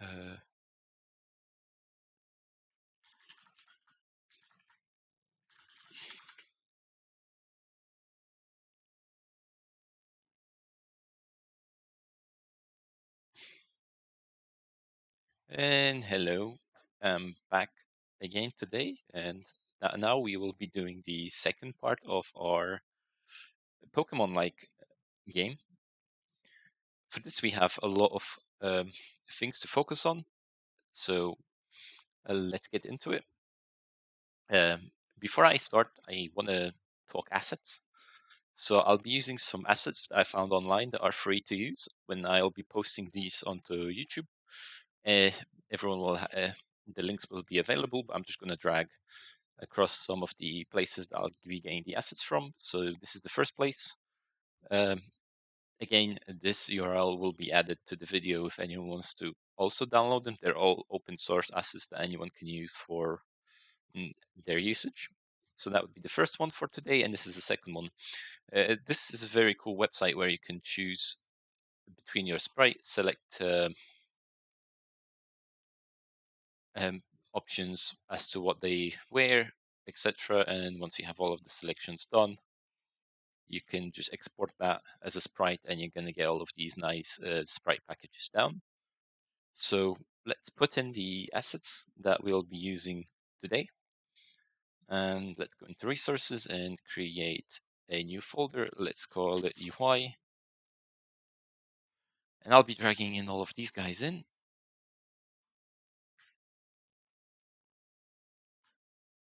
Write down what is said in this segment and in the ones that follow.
Uh, and hello, I'm back again today, and now we will be doing the second part of our Pokemon-like game. For this, we have a lot of things to focus on, so let's get into it. Before I start, I want to talk assets. So I'll be using some assets that I found online that are free to use when I'll be posting these onto YouTube. Uh, everyone will, the links will be available, but I'm just going to drag across some of the places that I'll be getting the assets from. So this is the first place. Um, again, this URL will be added to the video if anyone wants to also download them. They're all open source assets that anyone can use for their usage. So that would be the first one for today, and this is the second one. This is a very cool website where you can choose between your sprite, select options as to what they wear, etc. And once you have all of the selections done, you can just export that as a sprite, and you're going to get all of these nice sprite packages down. So let's put in the assets that we'll be using today. And let's go into resources and create a new folder. Let's call it UI. And I'll be dragging in all of these guys in.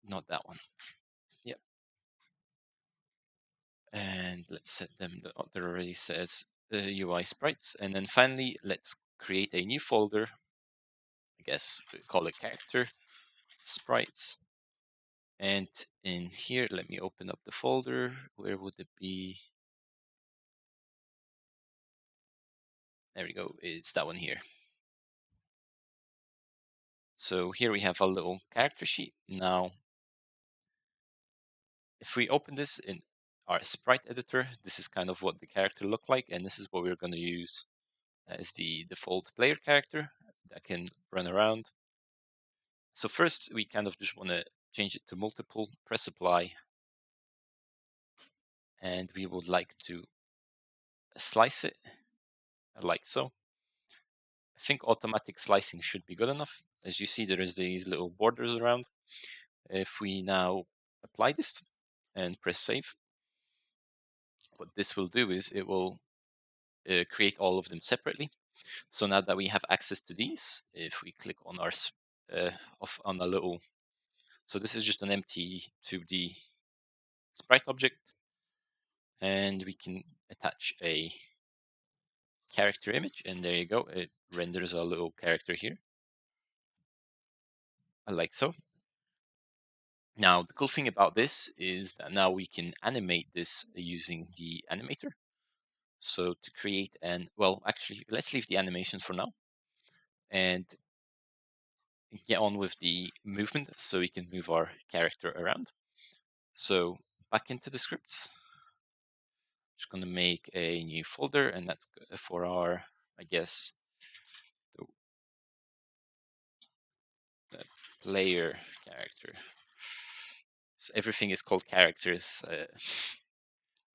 Not that one. Yep. And let's set them, there already says UI sprites. And then finally, let's create a new folder. I guess we call it character sprites. And in here, let me open up the folder. Where would it be? There we go. It's that one here. So here we have a little character sheet. Now, if we open this in our sprite editor, this is kind of what the character look like, and this is what we're going to use as the default player character that can run around. So first, we kind of just want to change it to multiple, press apply, and we would like to slice it like so. I think automatic slicing should be good enough. As you see, there is these little borders around. If we now apply this and press save, what this will do is it will create all of them separately. So now that we have access to these, if we click on our on a little, so this is just an empty 2D sprite object, and we can attach a character image, and there you go. It renders a little character here, like so. Now, the cool thing about this is that now we can animate this using the animator. So to create well, actually, let's leave the animations for now and get on with the movement so we can move our character around. So back into the scripts. Just going to make a new folder, and that's for our, I guess, the player character. So everything is called characters.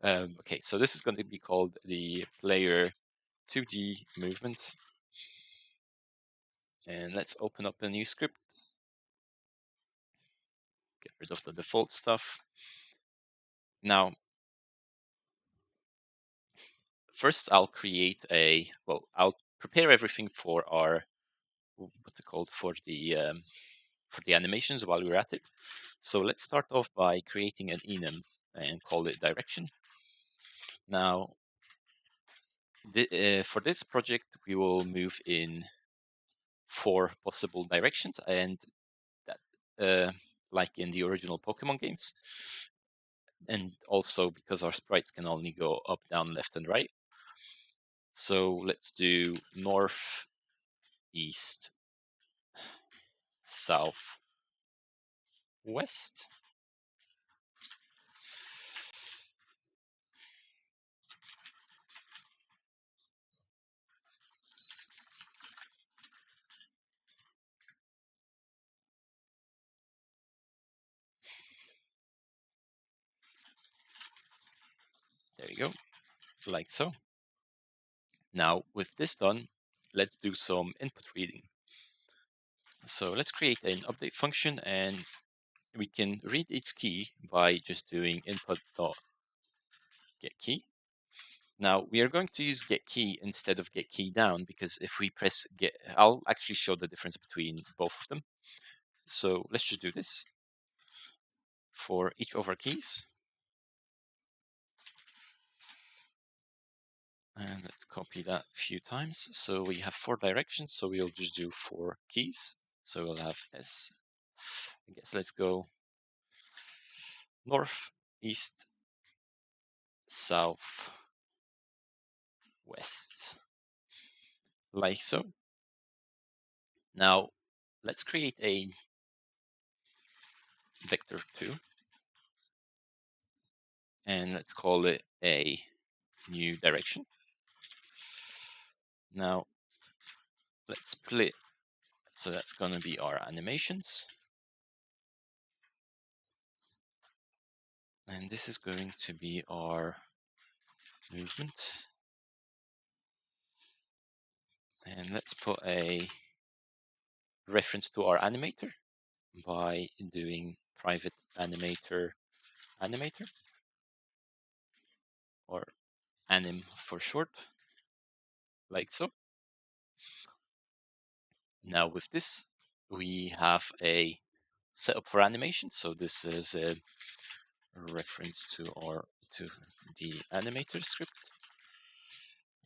Okay, so this is going to be called the player 2D movement. And let's open up a new script. Get rid of the default stuff. Now, first I'll create I'll prepare everything for our, what's it called, for the animations while we're at it. So let's start off by creating an enum and call it direction. Now, for this project, we will move in 4 possible directions, and that, like in the original Pokemon games, and also because our sprites can only go up, down, left, and right. So let's do north, east, south, west. There you go, like so. Now, with this done, let's do some input reading. So let's create an update function, and we can read each key by just doing input.getKey. Now, we are going to use getKey instead of getKeyDown, because if we press get, I'll actually show the difference between both of them. So let's just do this for each of our keys. And let's copy that a few times. So we have 4 directions, so we'll just do 4 keys. So we'll have S. I guess let's go north, east, south, west, like so. Now let's create a vector 2, and let's call it a new direction. Now let's split, so that's going to be our animations, and this is going to be our movement. And let's put a reference to our animator by doing private animator, or anim for short, like so. Now with this, we have a setup for animation. So this is a reference to the animator script,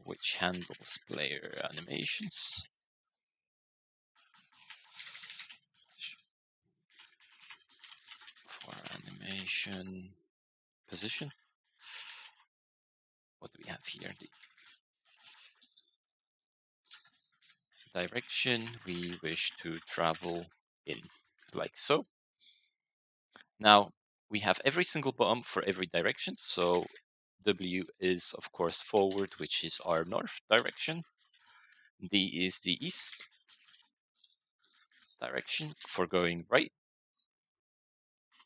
which handles player animations. For animation position, what do we have here? The direction we wish to travel in, like so. Now we have every single button for every direction. So W is of course forward, which is our north direction. D is the east direction for going right,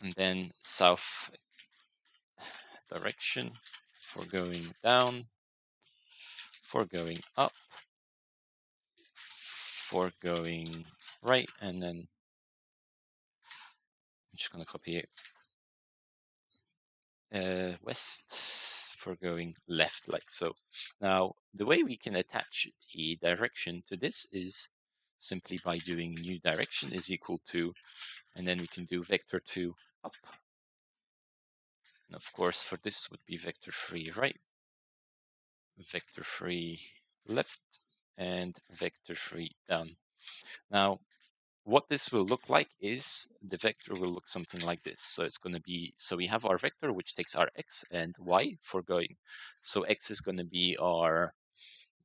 and then south direction for going down, for going up, for going right, and then I'm just going to copy it. West for going left, like so. Now, the way we can attach the direction to this is simply by doing new direction is equal to, and then we can do vector 2 up. And of course, for this would be vector 3 right, vector 3 left, and vector 3 down. Now, what this will look like is the vector will look something like this. So it's going to be, so we have our vector, which takes our x and y for going. So x is going to be our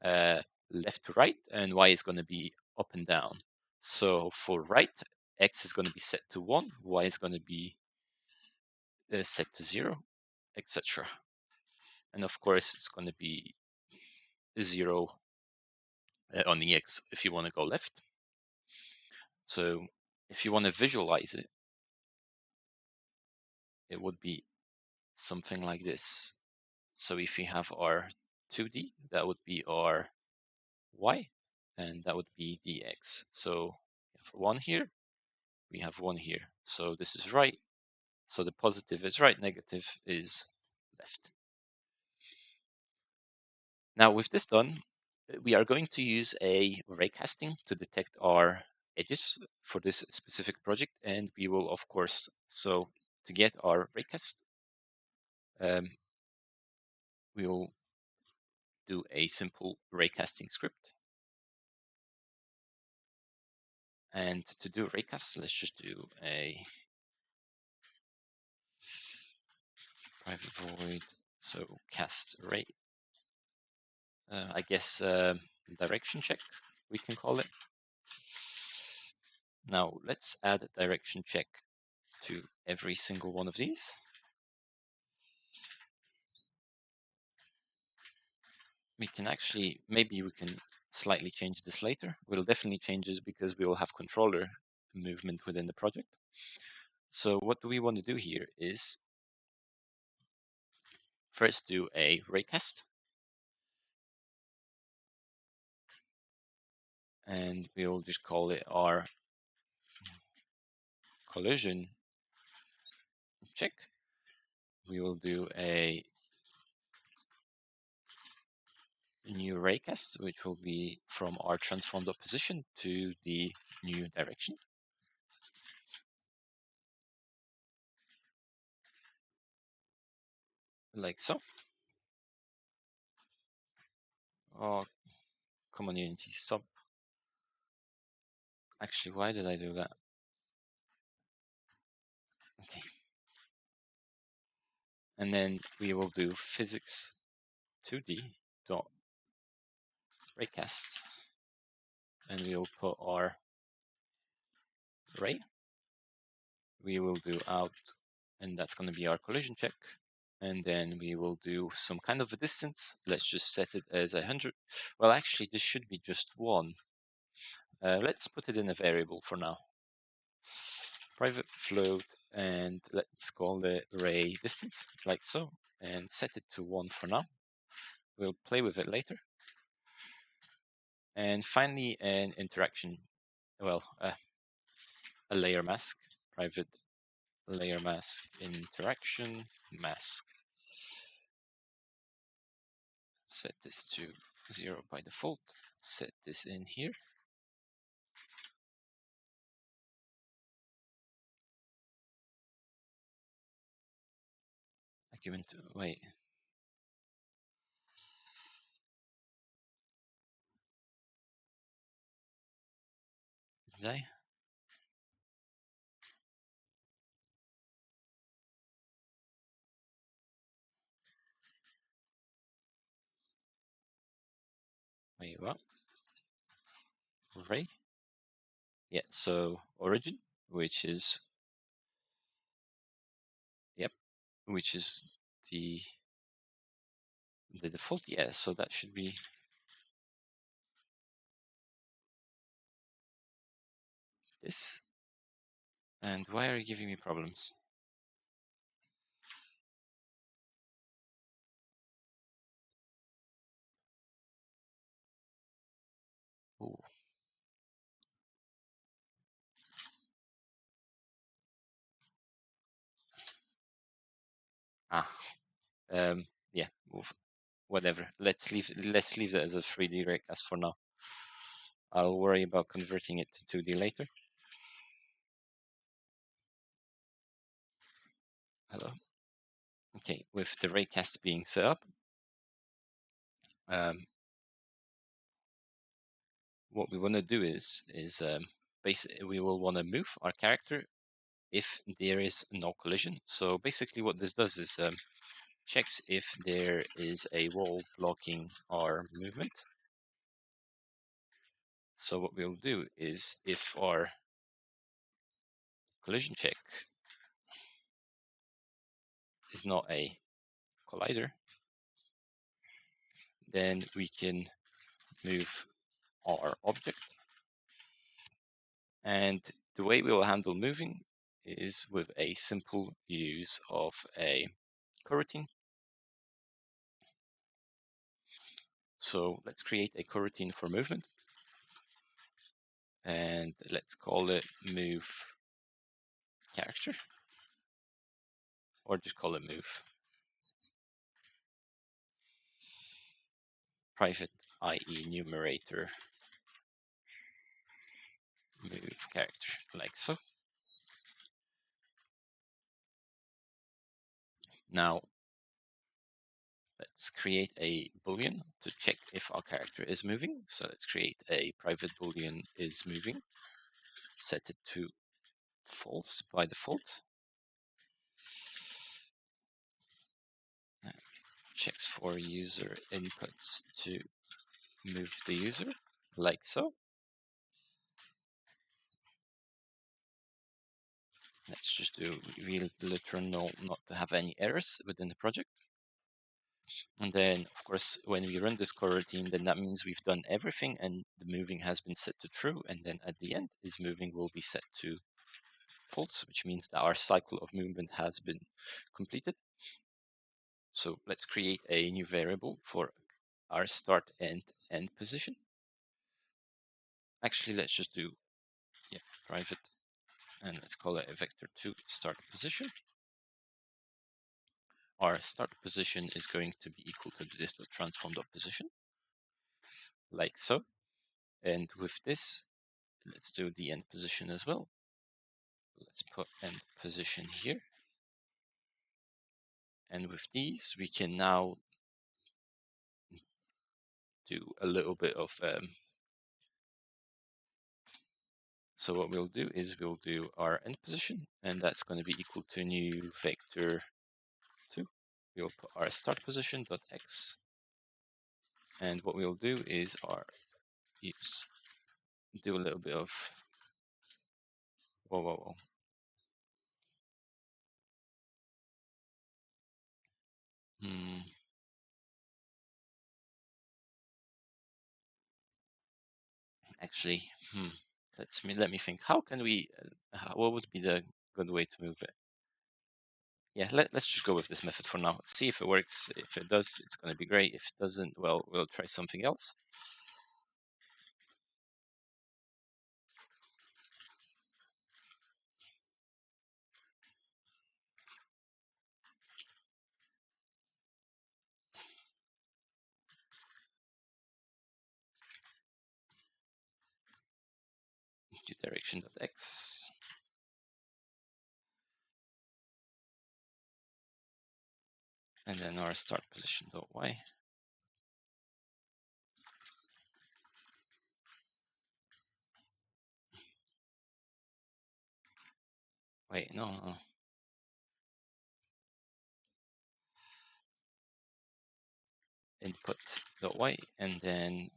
left to right, and y is going to be up and down. So for right, x is going to be set to 1, y is going to be set to 0, etc. And of course, it's going to be 0 on the x if you want to go left. So if you want to visualize it, it would be something like this. So if we have our 2D, that would be our y, and that would be the x. So we have 1 here, we have 1 here. So this is right. So the positive is right, negative is left. Now with this done, we are going to use a raycasting to detect our edges for this specific project, and we will of course, so to get our raycast, we will do a simple raycasting script. And to do raycast, let's just do a private void, so cast ray. I guess direction check, we can call it. Now let's add a direction check to every single one of these. We can actually, maybe we can slightly change this later. We'll definitely change this because we will have controller movement within the project. So what do we want to do here is, first do a raycast. And we'll just call it our collision check. We will do a new raycast, which will be from our transformed position to the new direction. Like so. Oh, come on, Unity, stop. Actually, why did I do that? Okay. And then we will do physics 2D dot raycast. And we'll put our ray. We will do out, and that's going to be our collision check. And then we will do some kind of a distance. Let's just set it as 100. Well, actually, this should be just 1. Let's put it in a variable for now. Private float, and let's call it ray distance, like so, and set it to 1 for now. We'll play with it later. And finally, an interaction, well, a layer mask, private layer mask interaction mask. Set this to 0 by default. Set this in here. Argument, wait. Did I? Wait, what? Ray? Yeah, so origin, which is, yep, which is the default, yeah, so that should be this. And why are you giving me problems? Ooh. Ah, yeah, whatever. Let's leave that as a 3D raycast for now. I'll worry about converting it to 2D later. Hello. Okay, with the raycast being set up, what we want to do is basically we will want to move our character if there is no collision. So basically, what this does is checks if there is a wall blocking our movement. So what we'll do is if our collision check is not a collider, then we can move our object. And the way we will handle moving is with a simple use of a coroutine. So let's create a coroutine for movement. And let's call it move character, or just call it move. Private IE numerator move character, like so. Now let's create a boolean to check if our character is moving. So let's create a private boolean is moving, set it to false by default. Checks for user inputs to move the user, like so. Let's just do real literal null not to have any errors within the project. And then, of course, when we run this coroutine, then that means we've done everything and the moving has been set to true. And then at the end, is moving will be set to false, which means that our cycle of movement has been completed. So let's create a new variable for our start and end position. Actually, let's just do private, and let's call it a vector2 start position. Our start position is going to be equal to this.transform.position, like so. And with this, let's do the end position as well. Let's put end position here. And with these, we can now do a little bit of so what we'll do is we'll do our end position, and that's going to be equal to new vector 2. We'll put our start position dot x, and what we'll do is do a little bit of whoa. Actually, let me think. How can we? What would be the good way to move it? Yeah, let's just go with this method for now. See if it works. If it does, it's going to be great. If it doesn't, well, we'll try something else. Do direction.x. And then our start position.y. Wait, no. Input.y, and then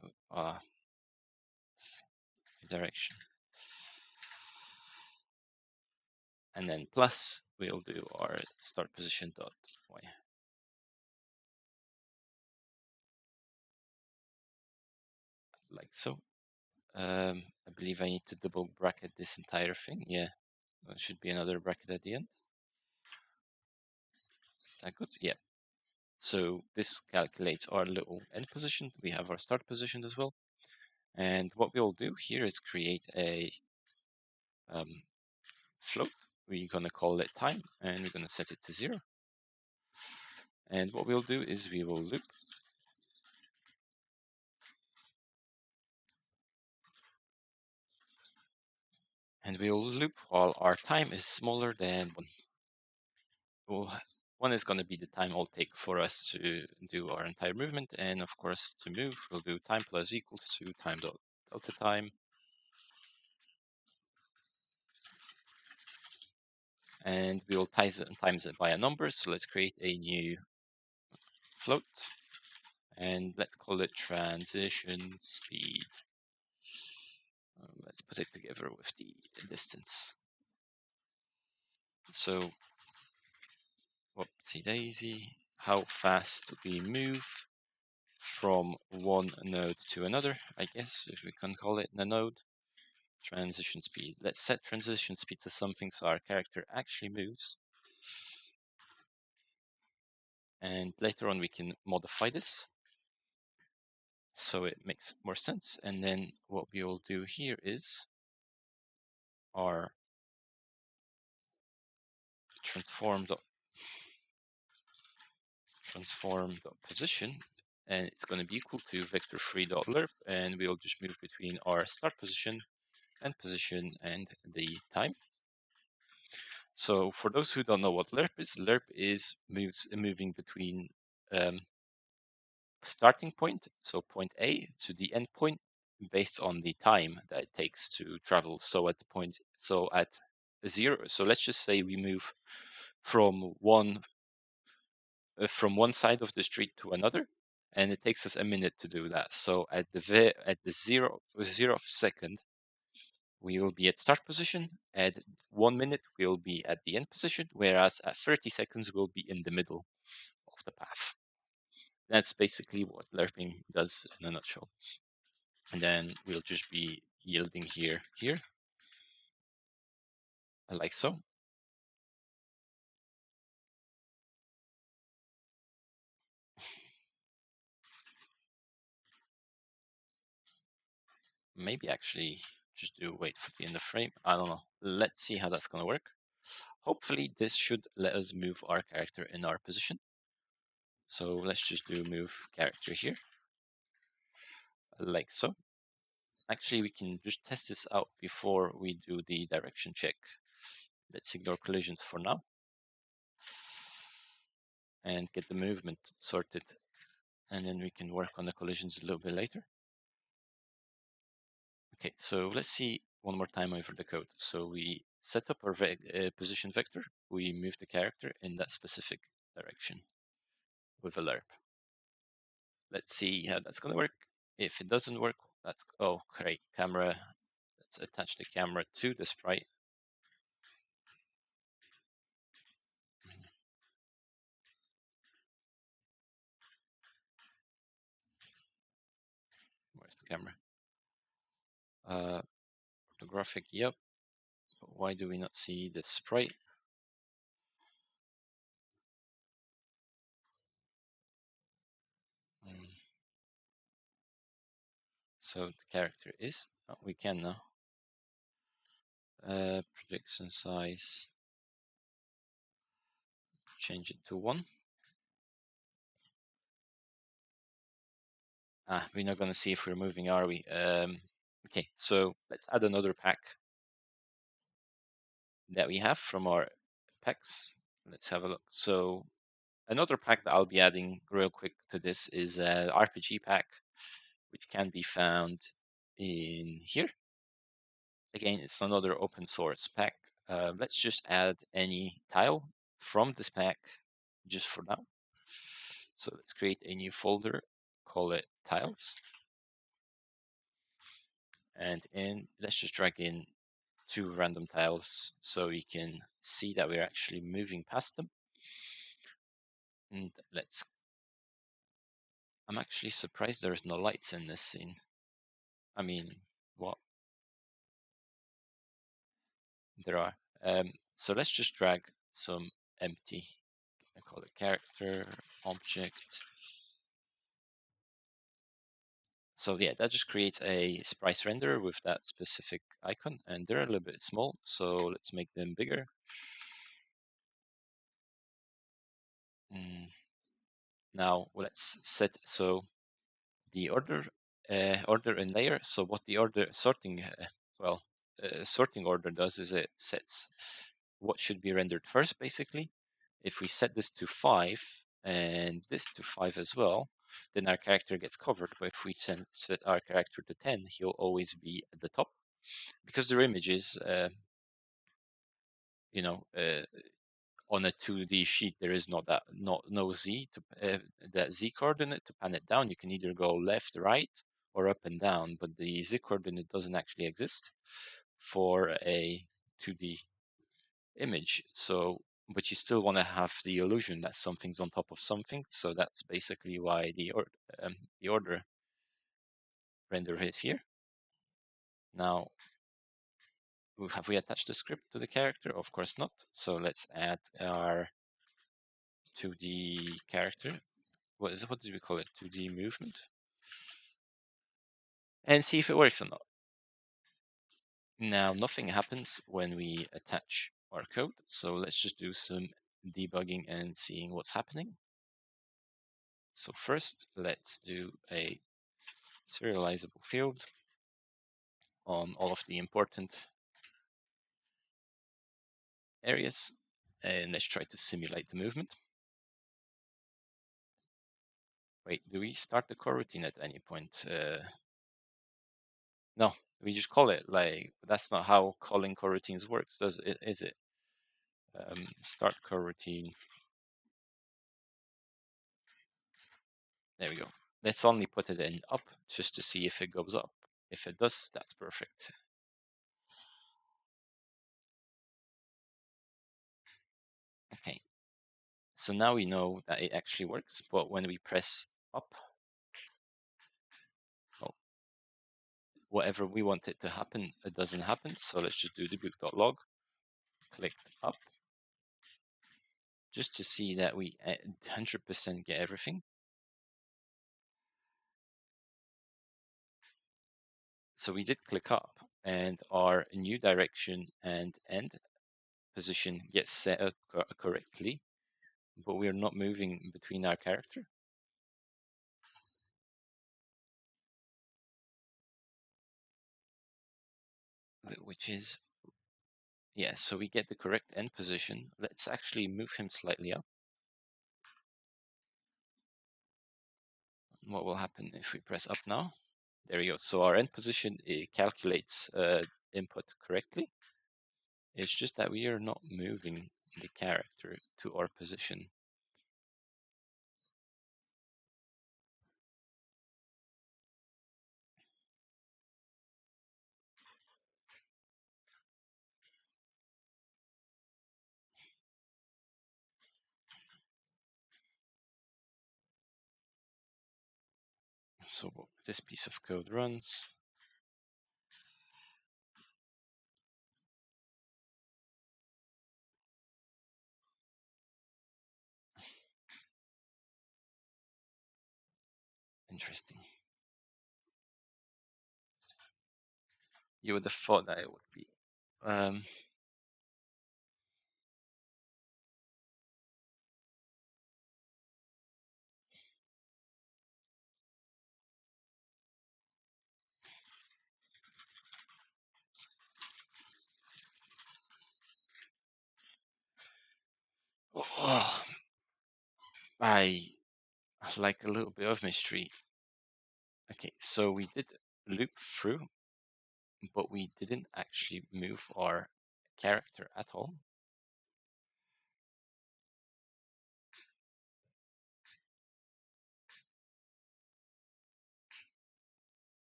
direction. And then plus, we'll do our start position.y. Like so. I believe I need to double bracket this entire thing. Yeah, there should be another bracket at the end. Is that good? Yeah. So this calculates our little end position. We have our start position as well. And what we'll do here is create a float. We're going to call it time, and we're going to set it to 0. And what we'll do is we will loop. And we'll loop while our time is smaller than 1. 1 is going to be the time it'll take for us to do our entire movement. And of course, to move, we'll do time plus equals to time dot delta time. And we'll times it by a number. So let's create a new float. And let's call it transition speed. Let's put it together with the distance. So, whoopsie daisy, how fast do we move from one node to another, I guess, if we can call it a node. Transition speed. Let's set transition speed to something so our character actually moves. And later on we can modify this so it makes more sense. And then what we will do here is our transform.position, and it's going to be equal to vector3.lerp, and we'll just move between our start position and the time. So for those who don't know what lerp is moving between starting point, so point A, to the end point based on the time that it takes to travel. So at 0, so let's just say we move from one side of the street to another, and it takes us a minute to do that. So at the 0th second, we will be at start position. At 1 minute, we'll be at the end position, whereas at 30 seconds, we'll be in the middle of the path. That's basically what lerping does in a nutshell. And then we'll just be yielding here, like so. maybe actually just do wait for the end of frame. I don't know. Let's see how that's going to work. Hopefully this should let us move our character in our position. So let's just do move character here, like so. Actually, we can just test this out before we do the direction check. Let's ignore collisions for now and get the movement sorted. And then we can work on the collisions a little bit later. Okay, so let's see one more time over the code. So we set up our position vector. We move the character in that specific direction with a lerp. Let's see how that's going to work. If it doesn't work, that's, oh, great, camera. Let's attach the camera to the sprite. Where's the camera? Orthographic, yep. But why do we not see the sprite? So the character is, oh, we can now. Projection size, change it to 1. We're not going to see if we're moving, are we? Okay, so let's add another pack that we have from our packs. Let's have a look. So another pack that I'll be adding real quick to this is an RPG pack, which can be found in here. Again, it's another open source pack. Let's just add any tile from this pack just for now. So let's create a new folder, call it tiles. And let's just drag in 2 random tiles so we can see that we're actually moving past them. And I'm actually surprised there's no lights in this scene. I mean, what? There are. So let's just drag some empty, I call it character, object. So yeah, that just creates a sprites renderer with that specific icon, and they're a little bit small, so let's make them bigger. Now let's set so the order in layer. So what the order sorting sorting order does is it sets what should be rendered first, basically. If we set this to 5 and this to 5 as well, then our character gets covered. But if we set our character to 10, he'll always be at the top. Because their images, on a 2D sheet, there is not no z to that z coordinate to pan it down. You can either go left, right, or up and down, but the z coordinate doesn't actually exist for a 2D image. So, but you still want to have the illusion that something's on top of something. So that's basically why the order render is here. Now, have we attached the script to the character? Of course not. So let's add our 2D character. What did we call it? 2D movement. And see if it works or not. Now, nothing happens when we attach our code. So let's just do some debugging and seeing what's happening. So first, let's do a serializable field on all of the important areas. And let's try to simulate the movement. Wait, do we start the coroutine at any point? No, we just call it. Like, that's not how calling coroutines works, is it? Start coroutine. There we go. Let's only put it in up just to see if it goes up. If it does, that's perfect. Okay. So now we know that it actually works, but when we press up, well, whatever we want it to happen, it doesn't happen. So let's just do debug.log, click up, just to see that we 100% get everything. So we did click up, and our new direction and end position gets set up correctly, but we're not moving between our character. Which is, yeah, so we get the correct end position. Let's actually move him slightly up. What will happen if we press up now? There we go. So our end position, it calculates input correctly. It's just that we are not moving the character to our position. So this piece of code runs. Interesting. You would have thought that it would be. Oh, I like a little bit of mystery. Okay, so we did loop through, but we didn't actually move our character at all.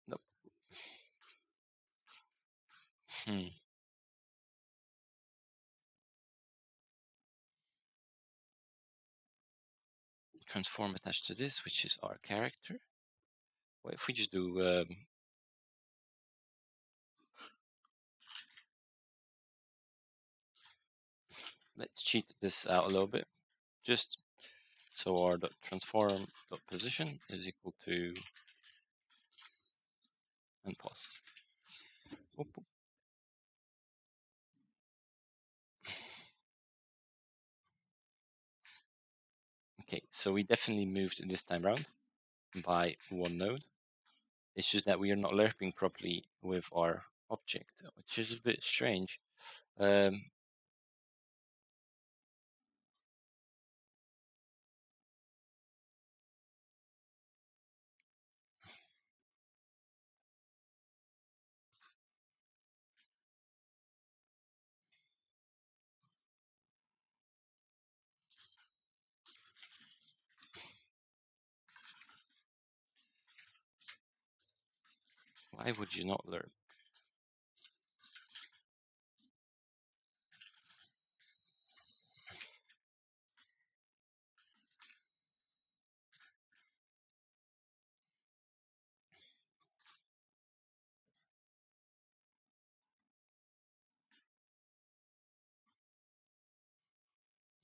Nope. Transform attached to this, which is our character. What if we just do let's cheat this out a little bit. Just so our transform position is equal to and pause. Oop. Okay, so we definitely moved this time around by one node. It's just that we are not lerping properly with our object, which is a bit strange. Why would you not lerp?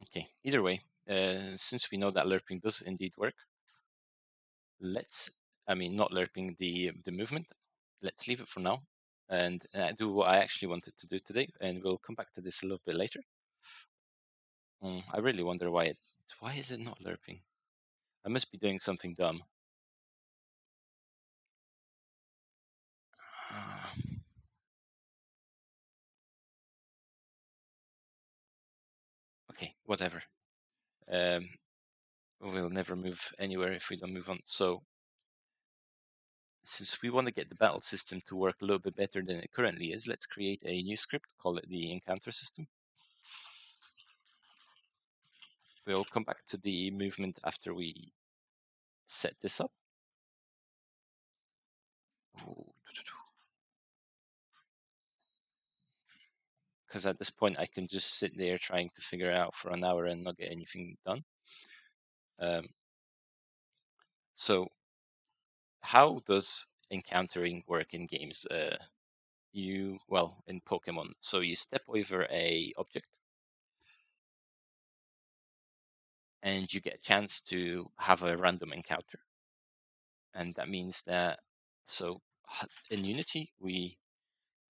Okay, either way, since we know that lerping does indeed work, not lerping the movement, let's leave it for now and do what I actually wanted to do today, and we'll come back to this a little bit later. I really wonder why is it not lerping? I must be doing something dumb. Okay, whatever. We'll never move anywhere if we don't move on. So since we want to get the battle system to work a little bit better than it currently is, let's create a new script, call it the encounter system. We'll come back to the movement after we set this up. Because at this point I can just sit there trying to figure it out for an hour and not get anything done. So how does encountering work in games? In Pokemon, so you step over a object and you get a chance to have a random encounter. And that means that, so in Unity, we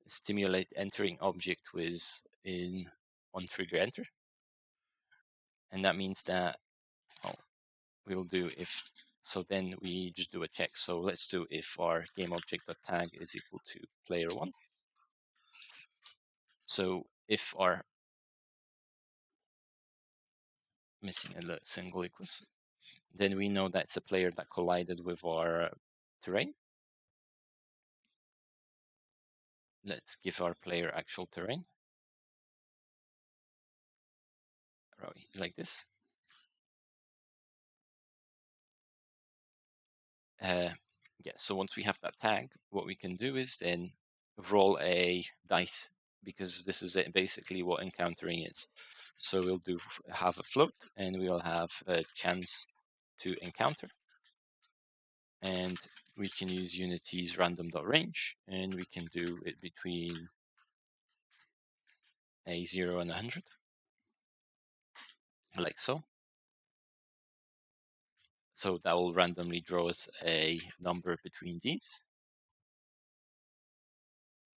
stimulate entering object with on trigger enter. And that means that, well, we'll do if, so then we just do a check. So let's do if our game object.tag is equal to player1. So if our missing a single equals, then we know that's a player that collided with our terrain. Let's give our player actual terrain. Like this. Yeah, so once we have that tag, what we can do is then roll a dice, because this is basically what encountering is. So we'll have a float, and we'll have a chance to encounter. And we can use Unity's random.range, and we can do it between a 0 and 100, like so. So that will randomly draw us a number between these.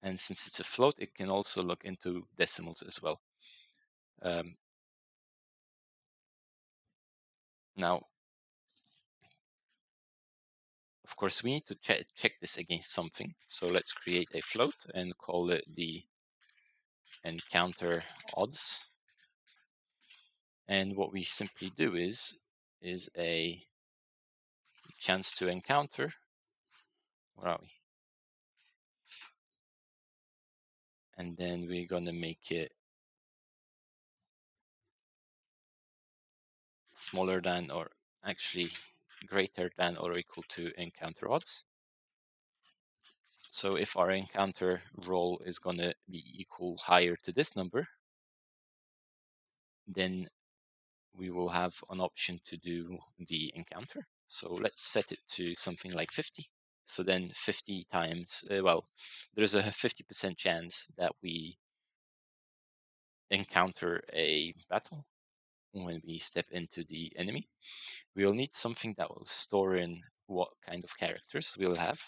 And since it's a float, it can also look into decimals as well. Now, of course, we need to check this against something. So let's create a float and call it the encounter odds. And what we simply do is a chance to encounter. Where are we? And then we're going to make it smaller than, or actually greater than or equal to encounter odds. So if our encounter roll is going to be equal higher to this number, then we will have an option to do the encounter. So let's set it to something like 50. So then 50 times, well, there's a 50% chance that we encounter a battle when we step into the enemy. We'll need something that will store in what kind of characters we'll have,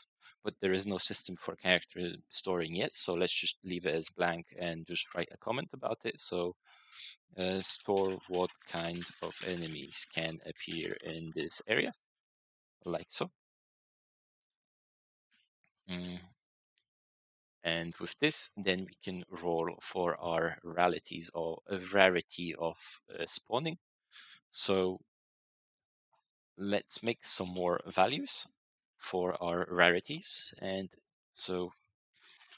but there is no system for character storing yet. So let's just leave it as blank and just write a comment about it. So store what kind of enemies can appear in this area, like so. And with this, then we can roll for our rarities, or a rarity of spawning. So let's make some more values for our rarities. And so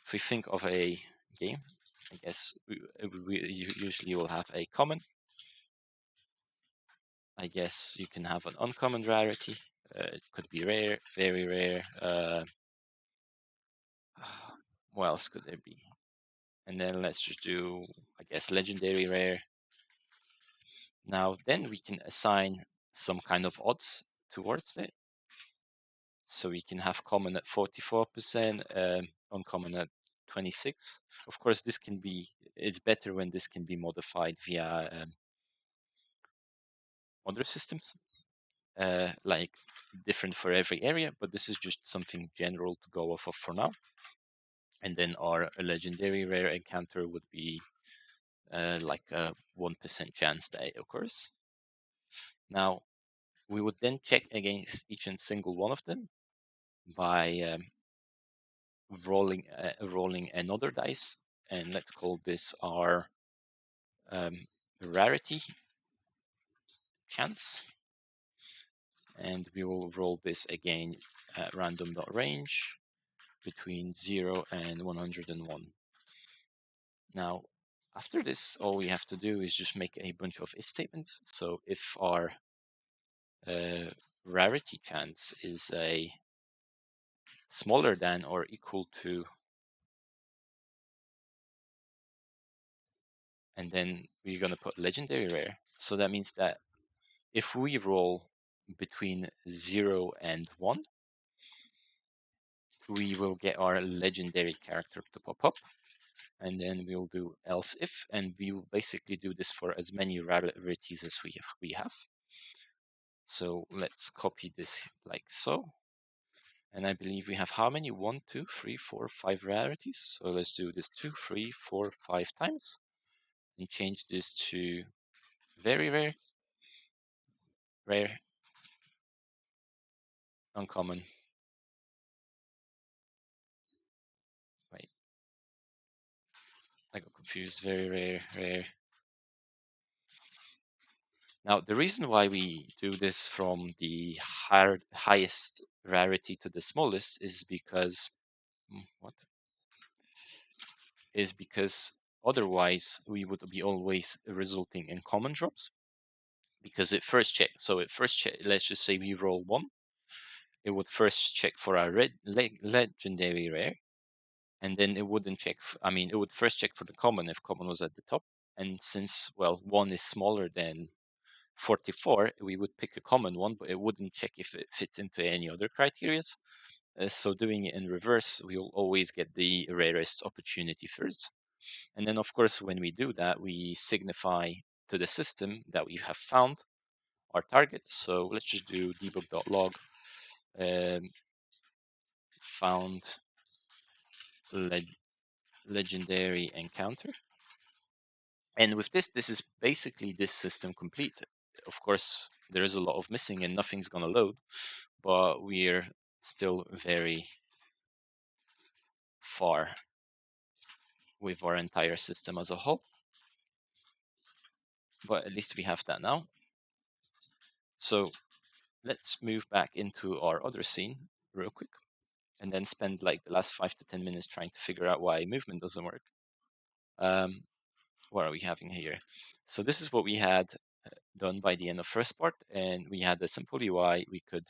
if we think of a game, I guess we usually will have a common. I guess you can have an uncommon rarity. It could be rare, very rare. What else could there be? And then let's just do, I guess, legendary rare. Now, then we can assign some kind of odds towards it. So we can have common at 44%, uncommon at 26. Of course, this can be, it's better when this can be modified via other systems, like different for every area, but this is just something general to go off of for now. And then our legendary rare encounter would be like a 1% chance that it occurs. Now, we would then check against each and single one of them by rolling another dice, and let's call this our rarity chance, and we will roll this again at random.range between 0 and 101. Now, after this, all we have to do is just make a bunch of if statements. So if our rarity chance is a smaller than or equal to, and then we're going to put legendary rare. So that means that if we roll between 0 and 1, we will get our legendary character to pop up. And then we'll do else if, and we will basically do this for as many rarities as we have. So let's copy this like so. And I believe we have how many? 1, 2, 3, 4, 5 rarities. So let's do this 2, 3, 4, 5 times and change this to very rare, rare, uncommon. Wait, I got confused. Very rare, rare. Now, the reason why we do this from the highest rarity to the smallest is because what? Is because otherwise we would be always resulting in common drops. Because it first check. So it first check. Let's just say we roll 1. It would first check for our legendary rare, and then it wouldn't check. It would first check for the common if common was at the top. And since 1 is smaller than 44, we would pick a common one, but it wouldn't check if it fits into any other criteria. So doing it in reverse, we will always get the rarest opportunity first. And then, of course, when we do that, we signify to the system that we have found our target. So let's just do debug.log found legendary encounter. And with this is basically this system complete. Of course, there is a lot of missing and nothing's going to load, but we're still very far with our entire system as a whole. But at least we have that now. So let's move back into our other scene real quick and then spend like the last 5 to 10 minutes trying to figure out why movement doesn't work. What are we having here? So this is what we had done by the end of first part, and we had a simple UI we could,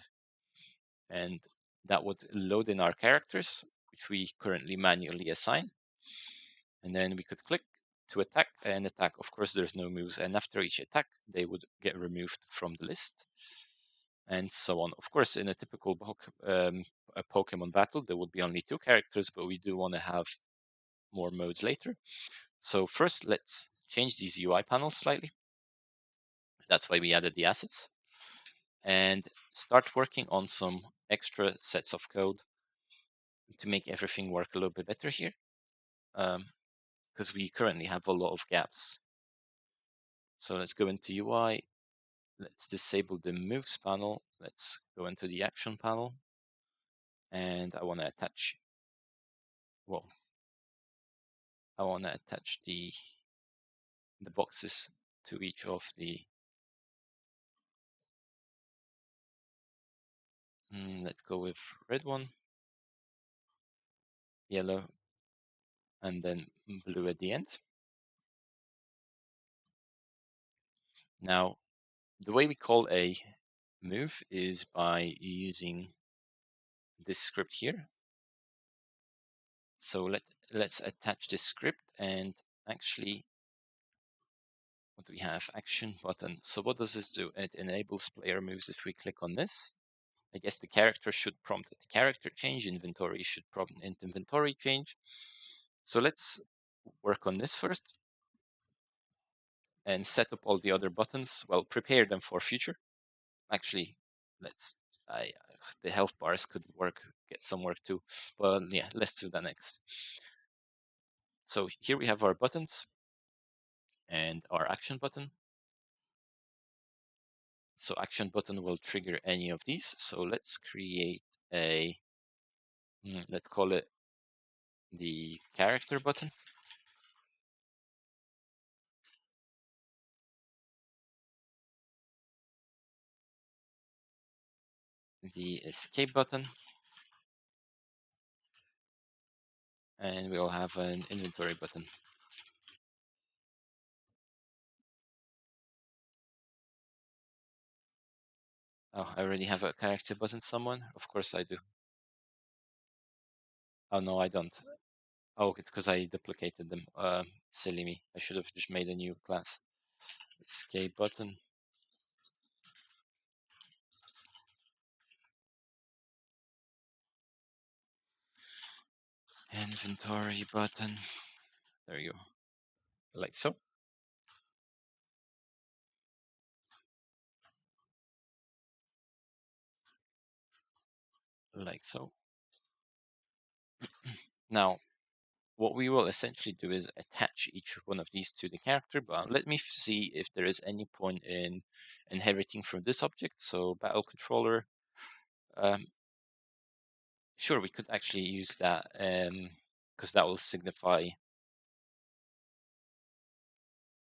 and that would load in our characters, which we currently manually assign. And then we could click to attack and attack. Of course, there's no moves, and after each attack, they would get removed from the list, and so on. Of course, in a typical a Pokemon battle, there would be only 2 characters, but we do want to have more modes later. So first, let's change these UI panels slightly. That's why we added the assets. And start working on some extra sets of code to make everything work a little bit better here. Because we currently have a lot of gaps. So let's go into UI. Let's disable the moves panel. Let's go into the action panel. And I want to attach, I want to attach the boxes to each of the, let's go with red one, yellow, and then blue at the end. Now, the way we call a move is by using this script here. So let's attach this script, and actually, what do we have? Action button. So what does this do? It enables player moves. If we click on this, I guess the character should prompt the character change, inventory should prompt inventory change. So let's work on this first and set up all the other buttons. Well, prepare them for future. Actually, let's, the health bars could work, get some work too. But yeah, let's do that next. So here we have our buttons and our action button. So action button will trigger any of these. So let's create a, let's call it the character button. The escape button. And we'll have an inventory button. Oh, I already have a character button, someone? Of course I do. Oh, no, I don't. Oh, it's because I duplicated them. Silly me. I should have just made a new class. Escape button. Inventory button. There you go. Like so. like so. Now, what we will essentially do is attach each one of these to the character, but let me see if there is any point in inheriting from this object. So battle controller, sure, we could actually use that because that will signify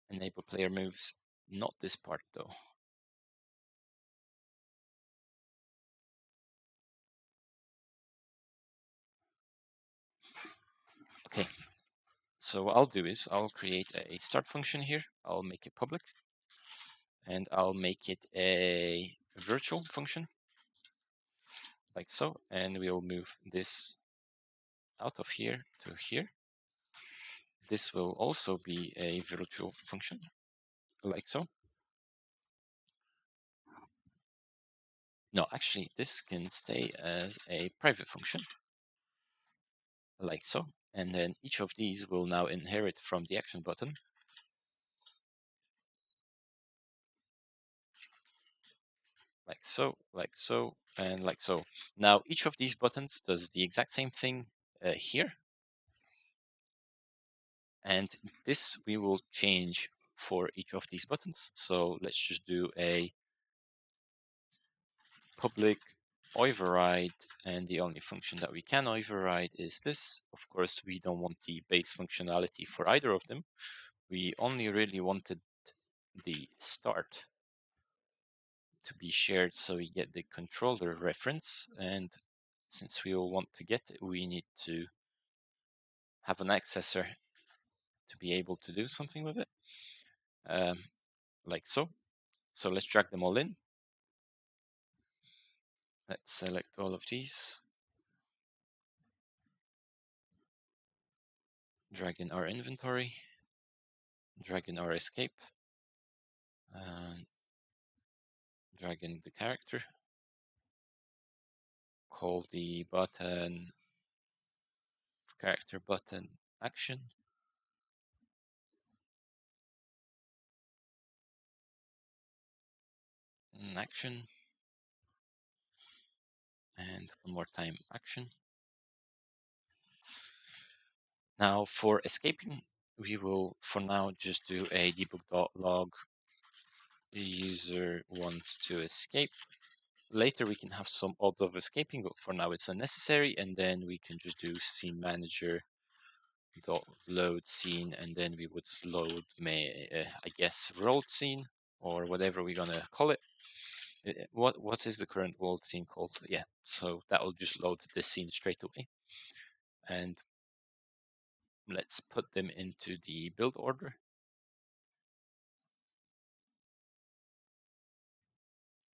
enable player moves. Not this part though. Okay, so what I'll do is I'll create a start function here. I'll make it public, and I'll make it a virtual function, like so, and we'll move this out of here to here. This will also be a virtual function, like so. No, actually, this can stay as a private function, like so. And then each of these will now inherit from the action button. Like so, and like so. Now, each of these buttons does the exact same thing here. And this we will change for each of these buttons. So let's just do a public override, and the only function that we can override is this. Of course, we don't want the base functionality for either of them. We only really wanted the start to be shared so we get the controller reference, and since we all want to get it, we need to have an accessor to be able to do something with it, like so. So let's drag them all in. Let's select all of these, drag in our inventory, drag in our escape, and drag in the character, call the button character button action, action, and one more time action. Now for escaping, we will for now just do a debug.log the user wants to escape. Later we can have some odds of escaping, but for now it's unnecessary, and then we can just do scene manager dot load scene, and then we would load I guess world scene or whatever we're gonna call it. What is the current world scene called? Yeah, so that will just load this scene straight away. And let's put them into the build order,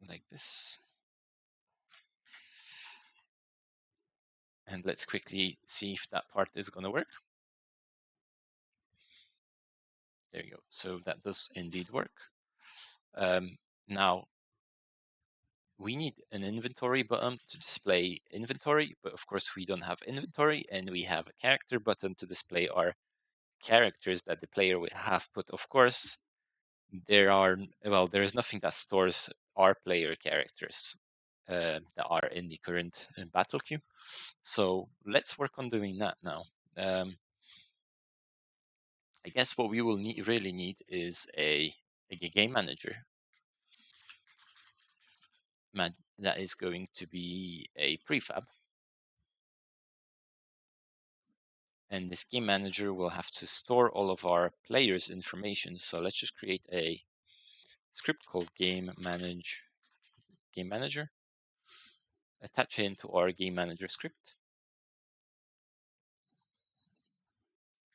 like this. And let's quickly see if that part is going to work. There you go. So that does indeed work. Now, we need an inventory button to display inventory, but of course we don't have inventory, and we have a character button to display our characters that the player will have. But of course, there is nothing that stores our player characters that are in the current battle queue. So let's work on doing that now. I guess what we will really need is a game manager that is going to be a prefab. And this game manager will have to store all of our players' information. So let's just create a script called game manager, attach it into our game manager script,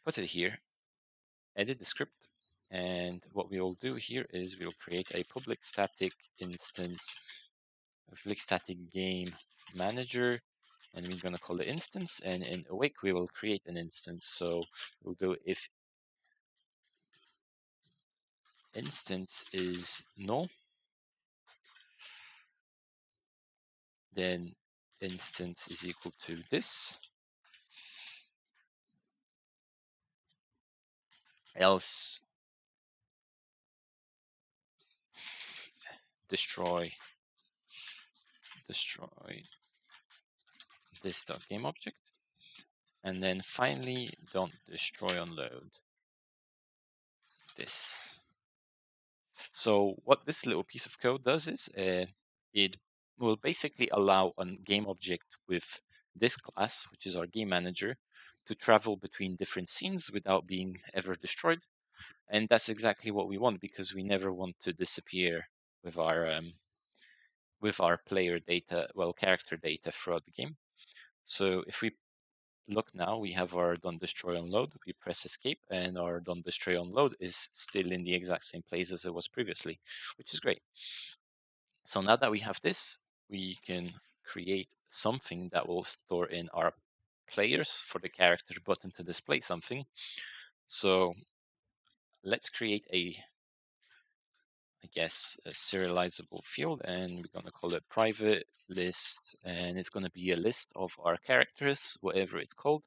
put it here, edit the script, and what we will do here is we'll create a public static instance, a public static game manager, and we're going to call it instance, and in awake we will create an instance. So we'll do if instance is null, then instance is equal to this, else destroy this.gameObject, and then finally don't destroy unload this. So what this little piece of code does is it will basically allow a game object with this class, which is our game manager, to travel between different scenes without being ever destroyed. And that's exactly what we want, because we never want to disappear with our player data, character data throughout the game. So if we look now, we have our done destroy unload. We press escape, and our done destroy unload is still in the exact same place as it was previously, which is great. So now that we have this, we can create something that will store in our players for the character button to display something. So let's create a serializable field, and we're going to call it private list, and it's going to be a list of our characters, whatever it's called.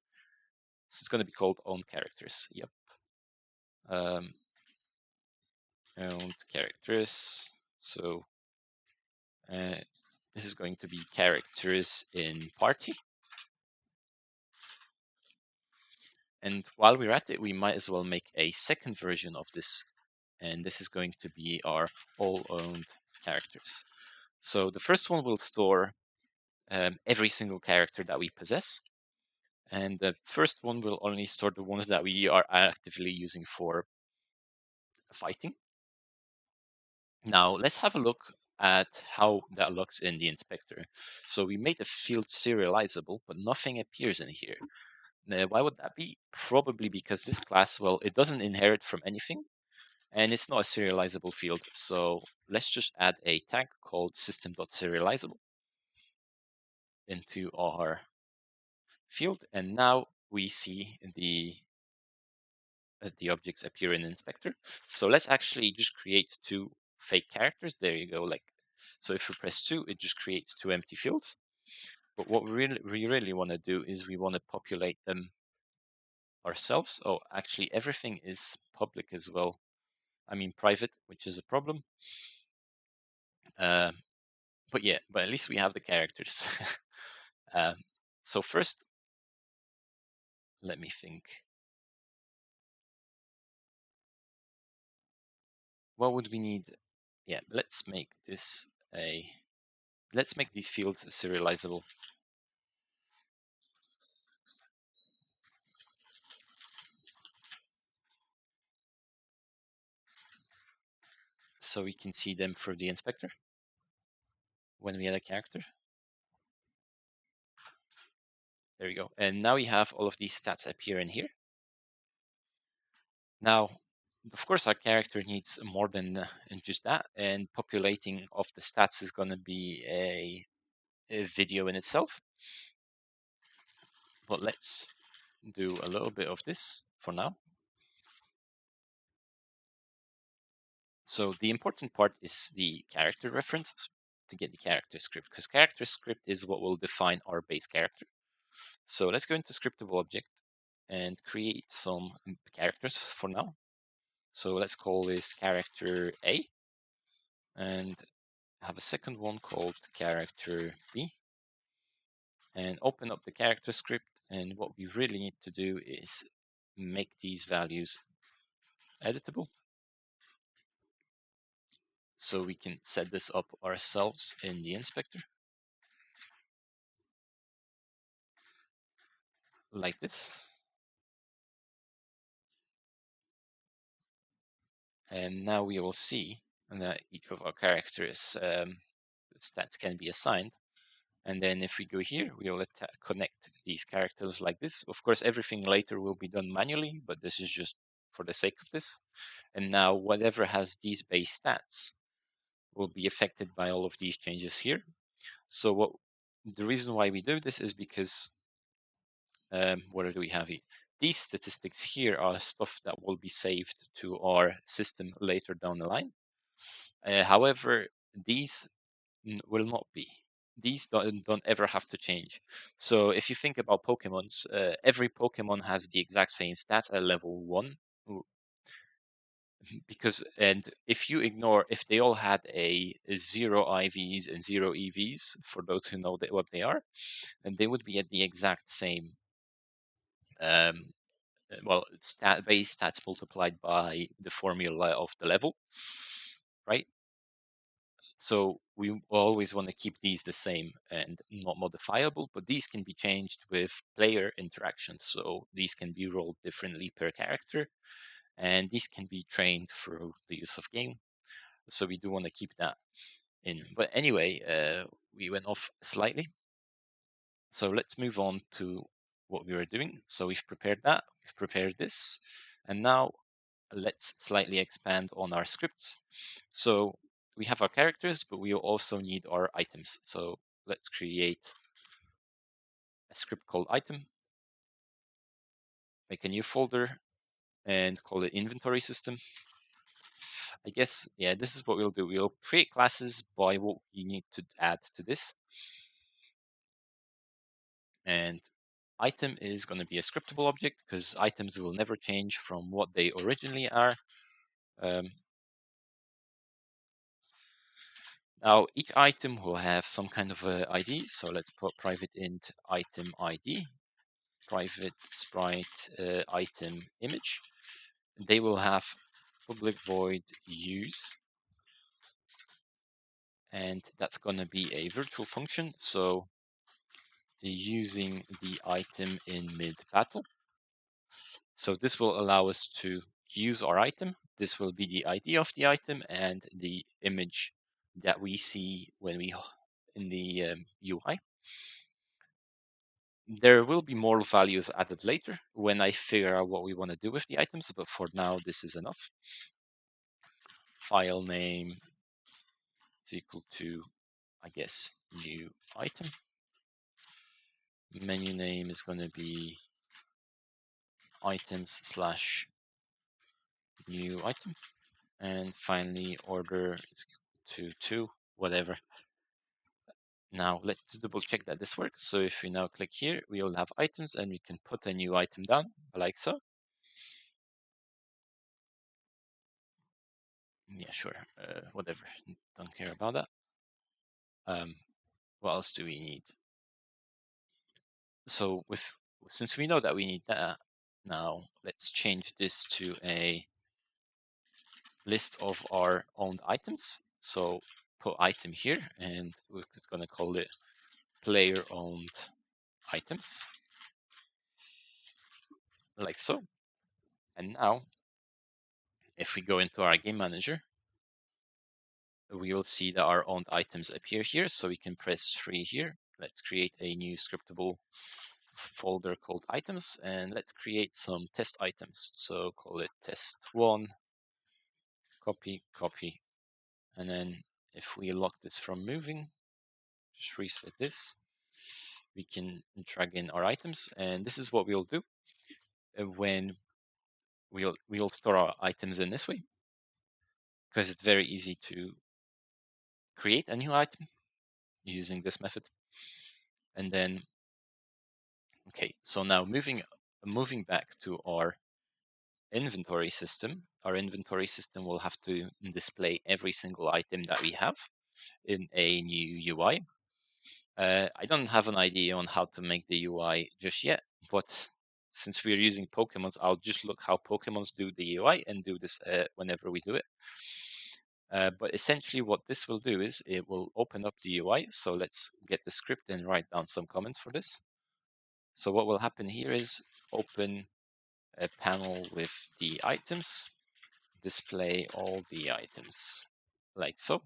This is going to be called own characters. Yep. Owned characters. So this is going to be characters in party. And while we're at it, we might as well make a second version of this. And this is going to be our all owned characters. So the first one will store every single character that we possess. And the first one will only store the ones that we are actively using for fighting. Now let's have a look at how that looks in the inspector. So we made the field serializable, but nothing appears in here. Now, why would that be? Probably because this class, it doesn't inherit from anything, and it's not a serializable field. So let's just add a tag called system.serializable into our field, and now we see the objects appear in inspector. So let's actually just create two fake characters. There you go. So if we press 2, it just creates 2 empty fields. But what we really want to do is we want to populate them ourselves. Oh, actually, everything is public as well. I mean private, which is a problem. But at least we have the characters. So first, let me think. What would we need? Yeah, let's make these fields serializable. So we can see them through the inspector when we add a character. There we go. And now we have all of these stats appear in here. Now, of course, our character needs more than just that, and populating of the stats is going to be a video in itself. But let's do a little bit of this for now. So the important part is the character reference to get the character script, because character script is what will define our base character. So let's go into scriptable object and create some characters for now. So let's call this character A, and have a second one called character B, and open up the character script. And what we really need to do is make these values editable. So we can set this up ourselves in the inspector, like this. And now we will see that each of our characters stats can be assigned. And then if we go here, we will connect these characters like this. Of course, everything later will be done manually, but this is just for the sake of this. And now whatever has these base stats will be affected by all of these changes here. So the reason why we do this is because, what do we have here? These statistics here are stuff that will be saved to our system later down the line. However, these will not be. These don't ever have to change. So if you think about Pokemons, every Pokemon has the exact same stats at level 1. because, and if you ignore, if they all had a 0 IVs and 0 EVs, for those who know what they are, then they would be at the exact same, well, base stats multiplied by the formula of the level, right? So we always want to keep these the same and not modifiable, but these can be changed with player interactions. So these can be rolled differently per character, and these can be trained through the use of game. So we do want to keep that in. But anyway, we went off slightly. So let's move on to what we were doing. So we've prepared that, we've prepared this, and now let's slightly expand on our scripts. So we have our characters, but we also need our items. So let's create a script called item, make a new folder, and call it inventory system. I guess, yeah, this is what we'll do. We'll create classes by what we need to add to this. And item is going to be a scriptable object because items will never change from what they originally are. Now, each item will have some kind of a ID. So let's put private int item ID, private sprite item image. They will have public void use, and that's going to be a virtual function. So using the item in mid battle. So this will allow us to use our item. This will be the ID of the item and the image that we see when we in the UI. There will be more values added later when I figure out what we want to do with the items, but for now this is enough. File name is equal to, I guess, new item. Menu name is going to be items slash new item. And finally, order is equal to 2, whatever. Now let's double check that this works. So if we now click here, we will have items and we can put a new item down like so. Yeah, sure, whatever, don't care about that. What else do we need? So since we know that we need that, now let's change this to a list of our owned items. So put item here, and we're going to call it player owned items, like so. And now, if we go into our game manager, we will see that our owned items appear here. So we can press 3 here. Let's create a new scriptable folder called items, and let's create some test items. So call it test1, copy, copy. And then if we lock this from moving, just reset this, we can drag in our items. And this is what we'll do when we'll store our items in this way, because it's very easy to create a new item using this method. And then, okay, so now moving back to our inventory system, our inventory system will have to display every single item that we have in a new UI. I don't have an idea on how to make the UI just yet, but since we're using Pokemons, I'll just look how Pokemons do the UI and do this whenever we do it. But essentially what this will do is it will open up the UI. So let's get the script and write down some comments for this. So what will happen here is open a panel with the items, display all the items, like so.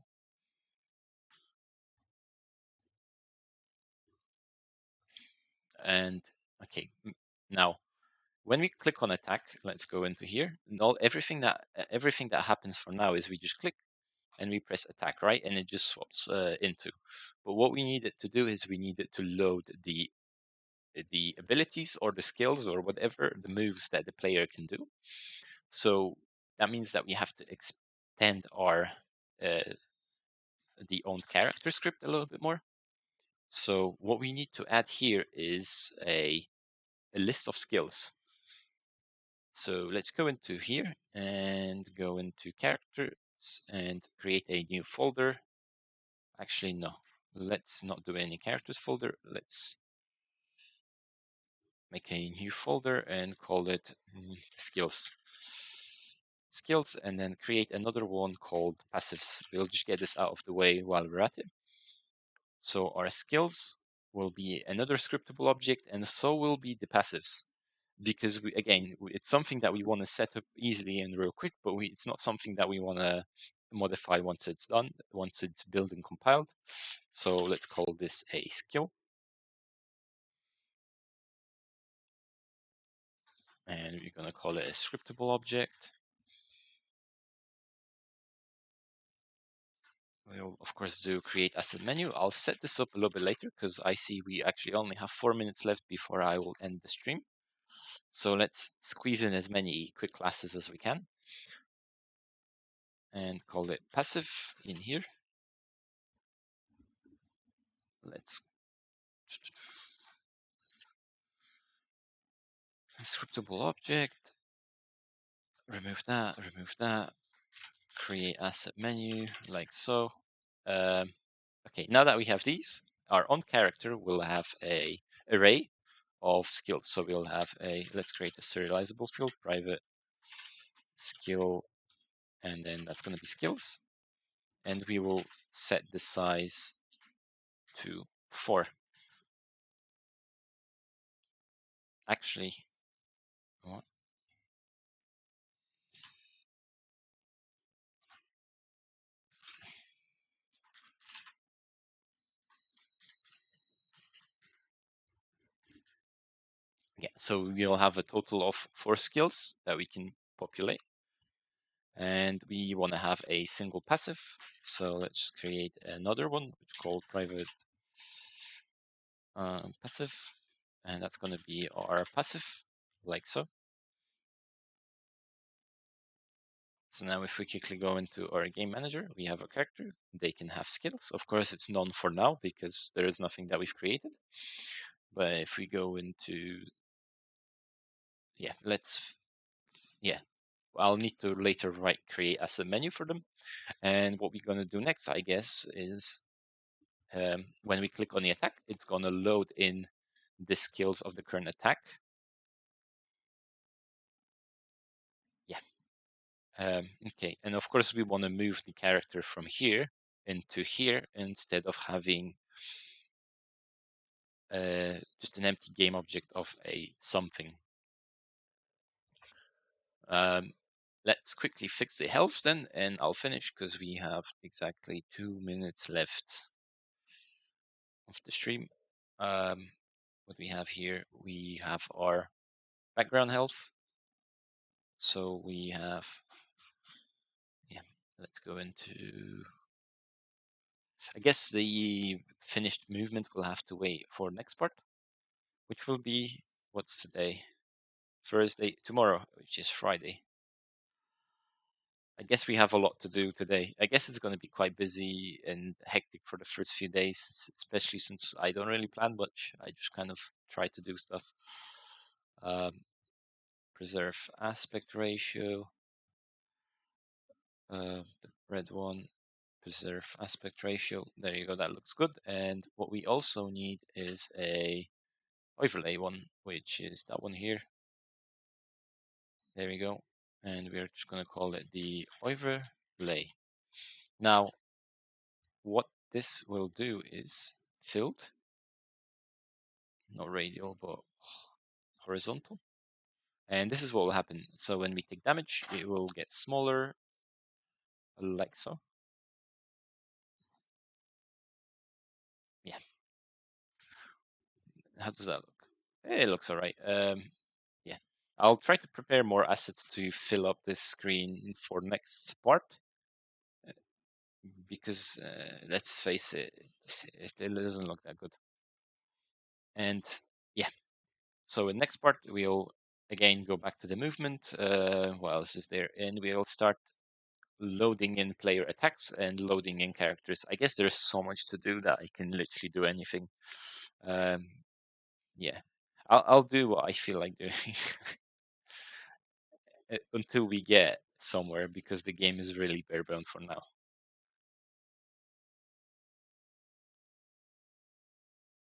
And okay, now when we click on attack, let's go into here. And everything that happens for now is we just click and we press attack, right? And it just swaps into. But what we need it to do is we need it to load the abilities or the skills or whatever the moves that the player can do. So that means that we have to extend our the owned character script a little bit more. So what we need to add here is a list of skills. So let's go into here and go into characters and create a new folder. Actually, no, let's not do any characters folder. Let's make a new folder and call it skills. Skills, and then create another one called passives. We'll just get this out of the way while we're at it. So our skills will be another scriptable object, and so will be the passives. Because it's something that we want to set up easily and real quick, but it's not something that we want to modify once it's done, once it's built and compiled. So let's call this a skill. And we're going to call it a scriptable object. We'll, of course, do create asset menu. I'll set this up a little bit later because I see we actually only have 4 minutes left before I will end the stream. So let's squeeze in as many quick classes as we can and call it passive in here. Let's scriptable object, remove that, create asset menu like so. Okay, now that we have these, our on character will have a array of skills. So we'll have let's create a serializable field, private skill, and then that's going to be skills. And we will set the size to 4. Actually, what? Yeah, so we'll have a total of 4 skills that we can populate. And we want to have a single passive. So let's create another one, which is called private passive. And that's going to be our passive, like so. So now if we quickly go into our game manager, we have a character. They can have skills. Of course, it's none for now because there is nothing that we've created. But if we go into, I'll need to later create as a menu for them. And what we're going to do next, I guess, is when we click on the attack, it's going to load in the skills of the current attack. Yeah. Okay, and of course we want to move the character from here into here instead of having just an empty game object of a something. Let's quickly fix the health then, and I'll finish because we have exactly 2 minutes left of the stream. What we have here, we have our background health. So we have, let's go into, I guess the finished movement will have to wait for next part, which will be, what's today? Thursday, tomorrow, which is Friday. I guess we have a lot to do today. I guess it's going to be quite busy and hectic for the first few days, especially since I don't really plan much. I just kind of try to do stuff. Preserve aspect ratio. The red one, preserve aspect ratio. There you go, that looks good. And what we also need is a overlay one, which is that one here. There we go. And we're just going to call it the overlay. Now, what this will do is filled, not radial, but horizontal. And this is what will happen. So when we take damage, it will get smaller, like so. Yeah. How does that look? It looks all right. Yeah. I'll try to prepare more assets to fill up this screen for next part. Because let's face it, it doesn't look that good. And yeah, so in next part, we'll again go back to the movement. What else is there? And we'll start loading in player attacks and loading in characters. I guess there's so much to do that I can literally do anything. Yeah, I'll do what I feel like doing. until we get somewhere, because the game is really bare bone for now.